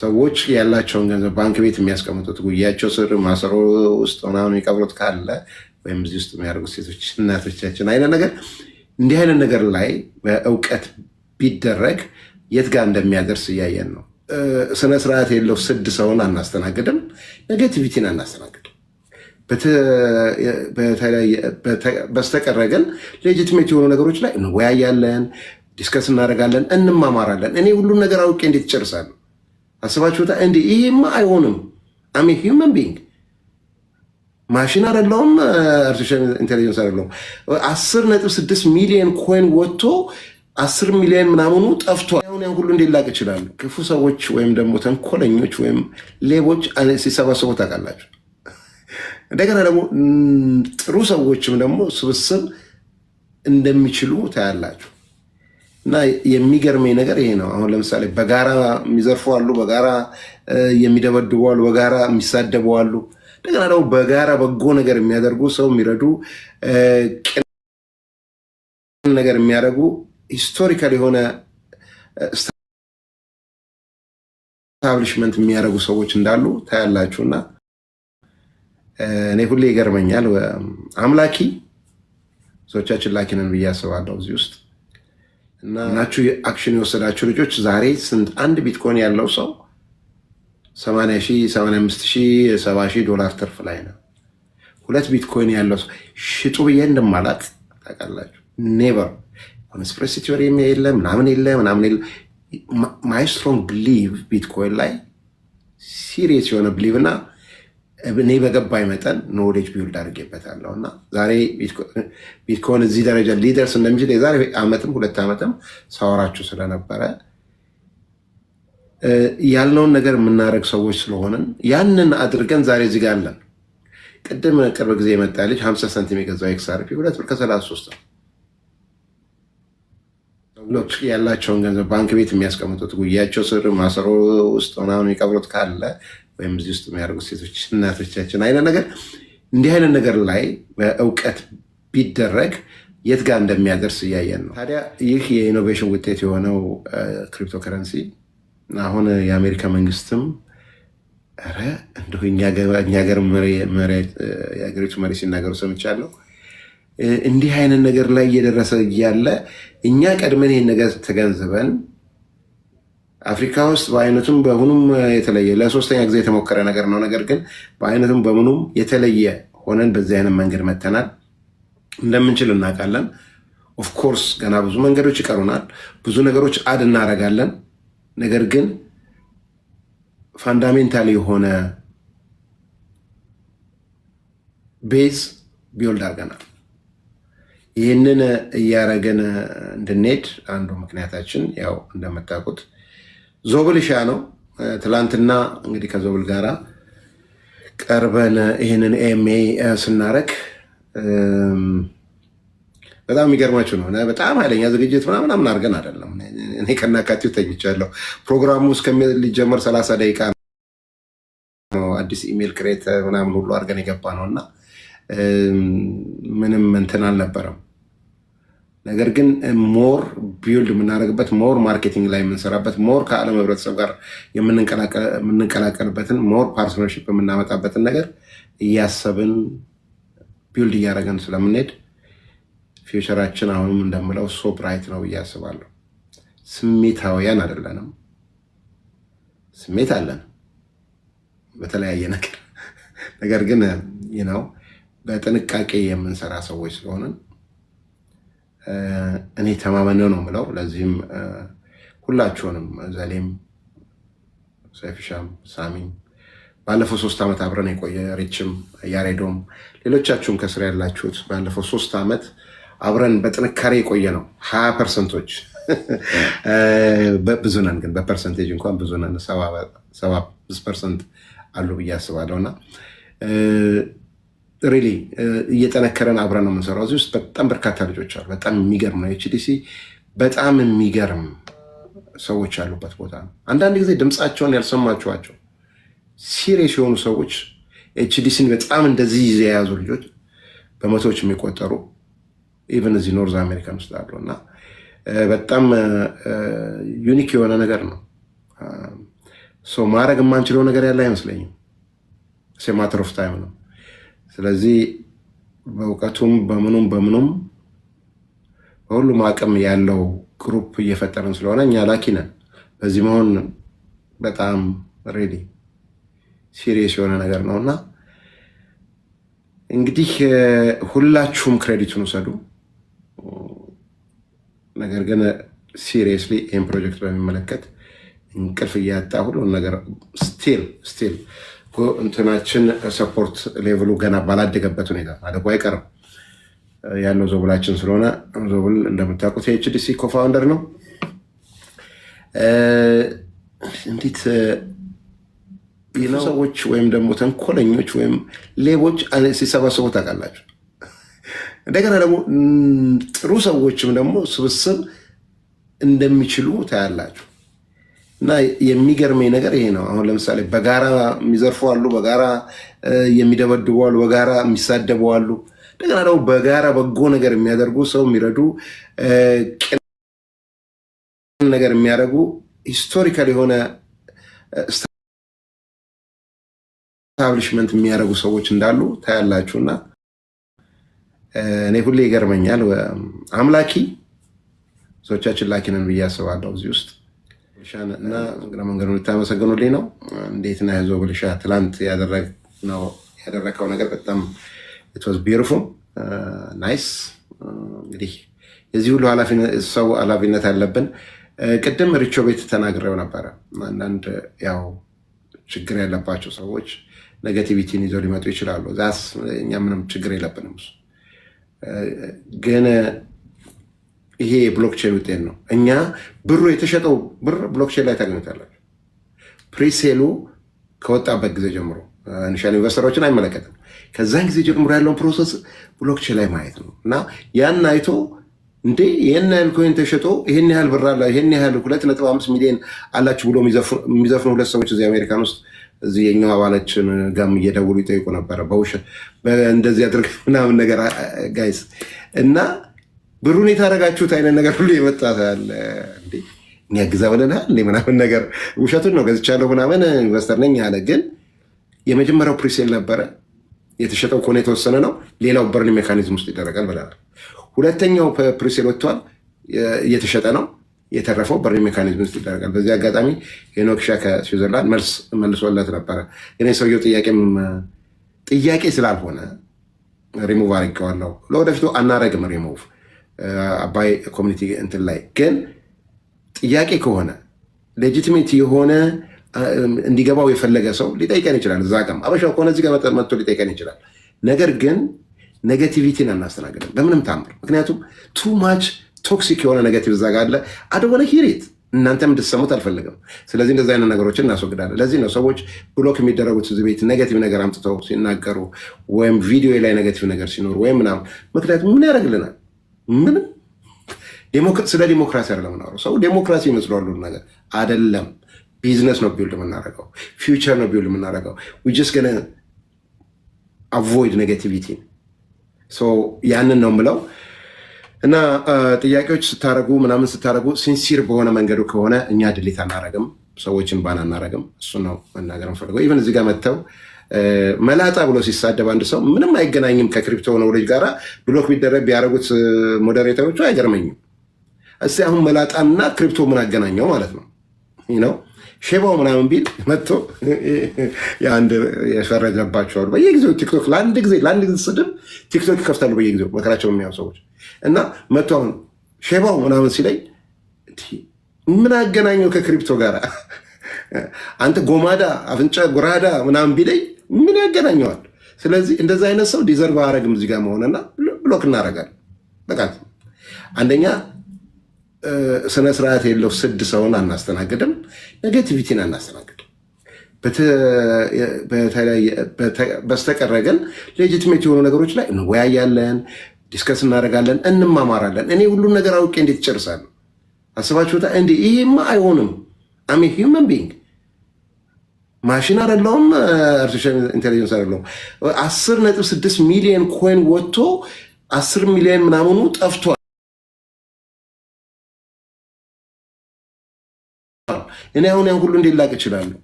ሰዎች ያላቸውን ገንዘብ ባንክ ቤት የሚያስቀምጡት ጉያቸው ስር ማሰሮ ውስጥ ምናምን የሚቀብሩት ካለ ወይም እዚህ ውስጥ የሚያደርጉት ሴቶች እናቶቻችን አይነት ነገር እንዲህ አይነት ነገር ላይ በእውቀት ቢደረግ የት ጋር እንደሚያደርስ እያየን ነው። ስነ ስርዓት የለው ስድ ሰውን አናስተናግድም፣ ኔጌቲቪቲን አናስተናግድም። በስተቀረ ግን ሌጂትሜት የሆኑ ነገሮች ላይ እንወያያለን፣ ዲስከስ እናደርጋለን፣ እንማማራለን። እኔ ሁሉን ነገር አውቄ እንዴት ይጨርሳለሁ? አስባችሁታ? እንዲህ ይሄማ አይሆንም። አሜ ሂውመን ቢንግ ማሽን አይደለሁም፣ አርቲፊሻል ኢንቴሊጀንስ አይደለሁም። 10.6 ሚሊዮን ኮይን ወጥቶ 10 ሚሊዮን ምናምኑ ጠፍቷል። አሁን ያን ሁሉ እንዴት ላቅ ይችላሉ? ክፉ ሰዎች ወይም ደግሞ ተንኮለኞች ወይም ሌቦች ሲሰባሰቡ ታውቃላችሁ። እንደገና ደግሞ ጥሩ ሰዎችም ደግሞ ስብስብ እንደሚችሉ ታያላችሁ። እና የሚገርመኝ ነገር ይሄ ነው። አሁን ለምሳሌ በጋራ የሚዘርፉ አሉ፣ በጋራ የሚደበድቡ አሉ፣ በጋራ የሚሳደቡ አሉ። እንደገና ደግሞ በጋራ በጎ ነገር የሚያደርጉ ሰው የሚረዱ ቅን ነገር የሚያደርጉ ሂስቶሪካል የሆነ ስታብሊሽመንት የሚያደርጉ ሰዎች እንዳሉ ታያላችሁና እኔ ሁሌ ይገርመኛል። አምላኪ ሰዎቻችን ላኪነን ብዬ አስባለሁ እዚህ ውስጥ እና ናችሁ አክሽን የወሰዳችሁ ልጆች ዛሬ ስንት አንድ ቢትኮይን ያለው ሰው 80,000፣ 85,000፣ 70,000 ዶላር ትርፍ ላይ ነው። 2 ቢትኮይን ያለው ሰው ሽጡ ብዬ እንደማላት ታውቃላችሁ። ኔቨር ኮንስፒረሲ ቲዮሪ የለ ምናምን የለ ምናምን የለ። ማይ ስትሮንግ ብሊቭ ቢትኮይን ላይ ሲሪየስ የሆነ ብሊቭ እና እኔ በገባኝ መጠን ኖሌጅ ቢውልድ አድርጌበታለሁ እና ዛሬ ቢትኮይን እዚህ ደረጃ ሊደርስ እንደሚችል የዛሬ ዓመትም 2 ዓመትም ሳወራችሁ ስለነበረ ያልነውን ነገር የምናደርግ ሰዎች ስለሆንን ያንን አድርገን ዛሬ እዚህ ጋር አለን። ቅድም ቅርብ ጊዜ የመጣ ልጅ 50 ሳንቲም የገዛው ኤክስአርፒ 2 ብር ከ33 ነው። ሰዎች ያላቸውን ገንዘብ ባንክ ቤት የሚያስቀምጡት ጉያቸው ስር ማሰሮ ውስጥ ምናምን የሚቀብሩት ካለ ወይም እዚህ ውስጥ የሚያደርጉት ሴቶች እናቶቻችን አይነት ነገር እንዲህ አይነት ነገር ላይ በእውቀት ቢደረግ የት ጋር እንደሚያደርስ እያየን ነው። ታዲያ ይህ የኢኖቬሽን ውጤት የሆነው ክሪፕቶ ከረንሲ አሁን የአሜሪካ መንግስትም ኧረ እንደው እኛ ሀገር የሀገሪቱ መሪ ሲናገሩ ሰምቻለሁ። እንዲህ አይነት ነገር ላይ እየደረሰ እያለ እኛ ቀድመን ይህን ነገር ተገንዝበን አፍሪካ ውስጥ በአይነቱም በምኑም የተለየ ለ3ኛ ጊዜ የተሞከረ ነገር ነው። ነገር ግን በአይነቱም በምኑም የተለየ ሆነን በዚህ አይነት መንገድ መተናል። እንደምንችል እናውቃለን። ኦፍኮርስ ገና ብዙ መንገዶች ይቀሩናል። ብዙ ነገሮች አድ እናደርጋለን። ነገር ግን ፋንዳሜንታል የሆነ ቤዝ ቢውልድ አድርገናል። ይህንን እያደረገን እንድንሄድ አንዱ ምክንያታችን ያው እንደምታውቁት ዞብል ሻ ነው። ትላንትና እንግዲህ ከዞብል ጋራ ቀርበን ይህንን ኤምኤ ስናረግ በጣም የሚገርማችሁ ነው። በጣም ኃይለኛ ዝግጅት ምናምን አድርገን አይደለም። እኔ ከናካቴው ተኝቻለሁ። ፕሮግራሙ እስከሚጀመር 30 ደቂቃ ነው። አዲስ ኢሜል ክሬት ምናምን ሁሉ አድርገን የገባ ነው እና ምንም እንትን አልነበረም። ነገር ግን ሞር ቢውልድ የምናደርግበት ሞር ማርኬቲንግ ላይ የምንሰራበት ሞር ከዓለም ህብረተሰብ ጋር የምንቀላቀልበትን ሞር ፓርትነርሺፕ የምናመጣበትን ነገር እያሰብን ቢውልድ እያደረገን ስለምንሄድ ፊውቸራችን አሁንም እንደምለው ሶ ብራይት ነው ብዬ አስባለሁ። ስሜታውያን አይደለንም። ስሜት አለን በተለያየ ነገር ግን ነው በጥንቃቄ የምንሰራ ሰዎች ስለሆንን እኔ ተማመነ ነው የምለው። ለዚህም ሁላችሁንም ዘሌም፣ ሰይፍሻም፣ ሳሚም ባለፈው 3 ዓመት አብረን የቆየ ሪችም፣ ያሬዶም ሌሎቻችሁም ከስር ያላችሁት ባለፈው 3 ዓመት አብረን በጥንካሬ የቆየ ነው። 20%ቶች ብዙ ነን፣ ግን በፐርሰንቴጅ እንኳን ብዙ ነን። 75% አሉ ብዬ አስባለሁ እና ሪሊ እየጠነከረን አብረን ነው የምንሰራው። እዚህ ውስጥ በጣም በርካታ ልጆች አሉ። በጣም የሚገርም ነው። ኤችዲሲ በጣም የሚገርም ሰዎች ያሉበት ቦታ ነው። አንዳንድ ጊዜ ድምፃቸውን ያልሰማችኋቸው ሲሪየስ የሆኑ ሰዎች ኤችዲሲን በጣም እንደዚህ ይዘ የያዙ ልጆች በመቶዎች የሚቆጠሩ ኢቨን እዚህ ኖርዝ አሜሪካን ውስጥ አሉ እና በጣም ዩኒክ የሆነ ነገር ነው። ማድረግ የማንችለው ነገር ያለ አይመስለኝም። ማተር ኦፍ ታይም ነው። ስለዚህ በእውቀቱም በምኑም በሁሉም አቅም ያለው ግሩፕ እየፈጠርን ስለሆነ እኛ ላኪ ነን። በዚህ መሆን በጣም ሬዲ ሲሪየስ የሆነ ነገር ነው እና እንግዲህ ሁላችሁም ክሬዲቱን ውሰዱ። ነገር ግን ሲሪየስሊ ይህን ፕሮጀክት በሚመለከት እንቅልፍ እያጣ ሁሉን ነገር ስቲል እንትናችን ሰፖርት ሌቭሉ ገና ባላደገበት ሁኔታ አደጉ አይቀርም ያለው ዞብላችን ስለሆነ ዞብል እንደምታውቁት የኤችዲሲ ኮፋውንደር ነው። እንዴት ሰዎች ወይም ደግሞ ተንኮለኞች ወይም ሌቦች ሲሰባሰቡ ታውቃላችሁ። እንደገና ደግሞ ጥሩ ሰዎችም ደግሞ ስብስብ እንደሚችሉ ታያላችሁ። እና የሚገርመኝ ነገር ይሄ ነው። አሁን ለምሳሌ በጋራ የሚዘርፉ አሉ፣ በጋራ የሚደበድቡ አሉ፣ በጋራ የሚሳደቡ አሉ። እንደገና ደግሞ በጋራ በጎ ነገር የሚያደርጉ ሰው የሚረዱ ቅን ነገር የሚያደርጉ ሂስቶሪካል የሆነ ስታብሊሽመንት የሚያደርጉ ሰዎች እንዳሉ ታያላችሁና እኔ ሁሌ ይገርመኛል። አምላኪ ሰዎቻችን ላኪ ነን ብዬ አስባለሁ። እዚህ ውስጥ እና እግረ መንገዱን ልታመሰግኑልኝ ነው። እንዴት ነህ ዞብልሻ? ትላንት ያደረከው ነገር በጣም it was beautiful nice። እንግዲህ የዚህ ሁሉ ሰው ኃላፊነት አለብን። ቅድም ሪቾ ቤት ተናግሬው ነበረ። አንዳንድ ያው ችግር ያለባቸው ሰዎች ኔጋቲቪቲን ይዘው ሊመጡ ይችላሉ። ዛስ እኛ ምንም ችግር የለብንም። ግን ይሄ የብሎክቼን ውጤት ነው። እኛ ብሩ የተሸጠው ብር ብሎክቼን ላይ ታገኙታላችሁ። ፕሪሴሉ ከወጣበት ጊዜ ጀምሮ ኢኒሻል ኢንቨስተሮችን አይመለከትም። ከዛን ጊዜ ጀምሮ ያለውን ፕሮሰስ ብሎክቼን ላይ ማየት ነው እና ያን አይቶ እንዴ ይህን ያህል ኮይን ተሸጦ ይህን ያህል ብር አላ ይህን ያህል 2.5 ሚሊዮን አላችሁ ብሎ የሚዘፍኑ ሁለት ሰዎች እዚህ አሜሪካን ውስጥ እዚህ የኛው አባላችን ጋም እየደውሉ ይጠይቁ ነበረ። በውሸት እንደዚህ አድርግ ምናምን ነገር ጋይስ እና ብሩን የታረጋችሁት አይነት ነገር ሁሉ የመጣታል እንዴ እኛ ግዛ ብለናል እንዴ ምናምን ነገር ውሸቱን ነው ገዝቻለሁ ምናምን ኢንቨስተር ነኝ አለ። ግን የመጀመሪያው ፕሪሴል ነበረ የተሸጠው ከሆነ የተወሰነ ነው። ሌላው በርኒ ሜካኒዝም ውስጥ ይደረጋል ብለናል። ሁለተኛው ፕሪሴል ወጥቷል፣ እየተሸጠ ነው። የተረፈው በርኒ ሜካኒዝም ውስጥ ይደረጋል። በዚህ አጋጣሚ ሄኖክ ሻ ከስዊዘርላንድ መልሶለት ነበረ። እኔ ሰውየው ጥያቄ ስላልሆነ ሪሙቭ አድርጌዋለሁ። ለወደፊቱ አናረግም ሪሙቭ አባይ ኮሚኒቲ እንትን ላይ ግን ጥያቄ ከሆነ ሌጂቲሜት የሆነ እንዲገባው የፈለገ ሰው ሊጠይቀን ይችላል። እዛ ጋም አበሻው ከሆነ እዚህ ጋር መጥቶ ሊጠይቀን ይችላል። ነገር ግን ኔጋቲቪቲን አናስተናግድም በምንም ታምር። ምክንያቱም ቱ ማች ቶክሲክ የሆነ ኔጋቲቭ እዛ ጋር አለ። አደወነ ሂሪት እናንተም እንድትሰሙት አልፈልግም። ስለዚህ እንደዚህ አይነት ነገሮችን እናስወግዳለን። ለዚህ ነው ሰዎች ብሎክ የሚደረጉት እዚህ ቤት ኔጋቲቭ ነገር አምጥተው ሲናገሩ ወይም ቪዲዮ ላይ ኔጋቲቭ ነገር ሲኖር ወይም ምናምን። ምክንያቱም ምን ያደርግልናል? ምንም። ስለ ዲሞክራሲ አይደለም የምናወራው። ሰው ዲሞክራሲ ይመስለዋል ነገር አይደለም። ቢዝነስ ነው ቢውልድ የምናደርገው፣ ፊውቸር ነው ቢውልድ የምናደርገው። ዊ ጀስት ገነ አቮይድ ኔጋቲቪቲ። ያንን ነው የምለው እና ጥያቄዎች ስታደረጉ ምናምን ስታደረጉ ሲንሲር በሆነ መንገዱ ከሆነ እኛ ድሌት አናረግም፣ ሰዎችን ባን አናረግም። እሱ ነው መናገር ፈልገው። ኢቨን እዚህ ጋር መጥተው መላጣ ብሎ ሲሳደብ አንድ ሰው ምንም አይገናኝም ከክሪፕቶ ነው ልጅ ጋራ ብሎክ ቢደረግ ቢያደረጉት ሞዴሬተሮቹ አይገርመኝም። እስቲ አሁን መላጣና ክሪፕቶ ምን አገናኘው ማለት ነው ነው ሼባው ምናምን ቢል መጥቶ የአንድ የፈረጀባቸዋሉ በየጊዜው ቲክቶክ ለአንድ ጊዜ ስድብ ቲክቶክ ይከፍታሉ በየጊዜው መከራቸውን የሚያው ሰዎች እና መጥቶ አሁን ሼባው ምናምን ሲለኝ ምን አገናኘው ከክሪፕቶ ጋር አንተ ጎማዳ አፍንጫ ጉራዳ ምናምን ቢለኝ ምን ያገናኘዋል? ስለዚህ እንደዛ አይነት ሰው ዲዘርቭ አረግም እዚህ ጋር መሆንና ብሎክ እናደርጋለን። በቃ አንደኛ ስነ ስርዓት የለው ስድ ሰውን አናስተናግድም፣ ኔጋቲቪቲን አናስተናግድም። በስተቀረ ግን ሌጂቲሜት የሆኑ ነገሮች ላይ እንወያያለን፣ ዲስከስ እናደርጋለን፣ እንማማራለን። እኔ ሁሉን ነገር አውቄ እንዴት ይጨርሳለሁ? አስባችሁታ? እንዲ ይሄማ አይሆንም። አሚ ሂውመን ቢንግ ማሽን አይደለሁም፣ አርቲፊሻል ኢንቴሊጀንስ አይደለሁም። 10.6 ሚሊዮን ኮይን ወጥቶ 10 ሚሊዮን ምናምኑ ጠፍቷል። እኔ አሁን ያን ሁሉ እንዴት ላቅ እችላለሁ?